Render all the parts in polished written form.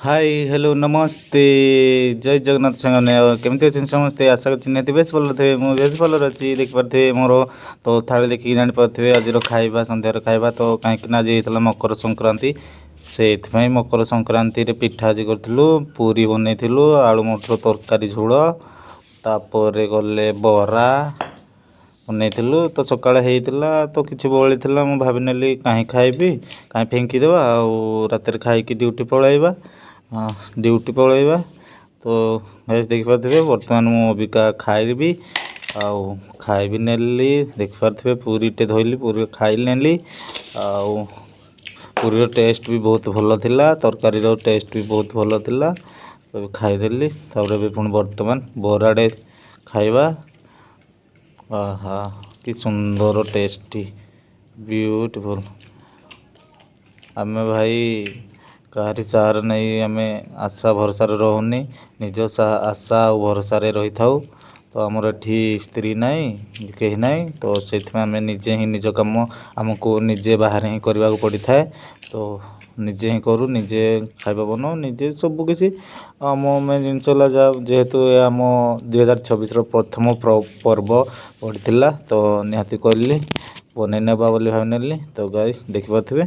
Hi hello नमस्ते जय जगन्नाथ सांगने केमती अच्छे समस्ते आशा कर निहती बेस भल थे मुझे बेस भल अच्छी देखिपे मोर तो थाली देखिए जापे आज खाଇବା सन्धार खाଇବା तो कहीं आज होता मकर संक्रांति से मकर संक्रांति पिठा आज करूँ पूरी बनईलु आलू मटर तरकारी झोल तापर गले बरा बनईलु तो सकाଳେ ହେଇଥିଲା तो କିଛି ବଳିଥିଲା ମୁଁ ଭାବି ନେଲି କାହିଁ ଖାଇବି କାହିଁ ଫେଙ୍କିଦେବା ଆଉ ରାତିରେ ଖାଇକି ଡ୍ୟୁଟି ପଳାଇବା ड्यूटी पलैबा तो भैस देखिपे बर्तमान मु अबिका खाइबी आउ खाइबी नेली देखिपे पूरीटे धोली पूरी खाई नेली आउ पूरीर टेस्ट भी बहुत भल थिला तरकारीर टेस्ट भी बहुत भल थिला तो खाईदेली तापर पुणी बर्तमान बराडे खाइबा आहा कि सुंदर टेस्टी ब्यूटीफुल आमे भाई कहारी चार नहीं आम आशा भरसा रोनी निज आशा और भरसा रही था तो आमर एठी स्त्री नाई कहीं नाई तो से आम निजे ही निज कम आमको निजे बाहर ही करने को पड़ी थाए तो निजे ही करूँ निजे खाଇବା बनाओ निजे सबकि आम जिनस जा जेहेतु आम 2026 प्रथम पर्व पड़ता तो निहाती कली बनई नेबा बोली भाव नेली तो गाइस देखिपे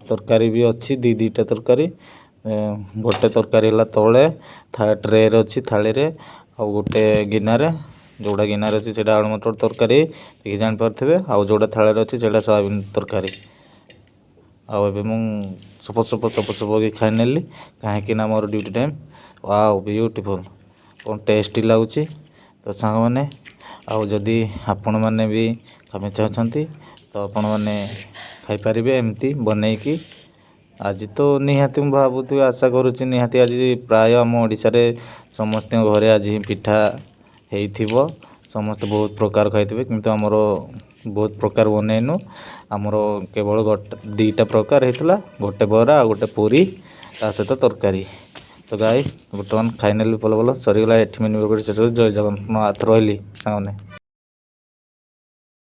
तरकारी भी अच्छी दीटा तरकारी गोटे तरकारी है तले ट्रे अच्छी थाली रे आ गोटे गिनार जोड़ा गिनार अच्छी से आलू मटर तरकारी देखिए जापारे आउ जोड़ा थाल अच्छी से सोयाबीन तरकारी आबे मु सप सप सप सप खाई नेली कहीं मोर ड्यूटी टाइम वाओ ब्यूटीफुल कौन टेस्टी लगुच तो सांग मैंने आउ जदि आपण मैंने भी खाई चाहते तो आपण मैंने खाईपारे एमती बनईकी आज तो निहाती मुझे भावुथी आशा करुच्ची निहाती आज प्राय आम ओडिशा रे समस्त घरे आज पिठा हो समस्त बहुत प्रकार खाई किंतु आमर बहुत प्रकार बनईनु आमर केवल दीटा प्रकार होता गोटे बरा आ गोटे पूरी ता सहित तरकारी तो गाइस बर्तमान खाई नेली भल भल सरीगला 8 मिनिट जय जगन्नाथ रही सांगने।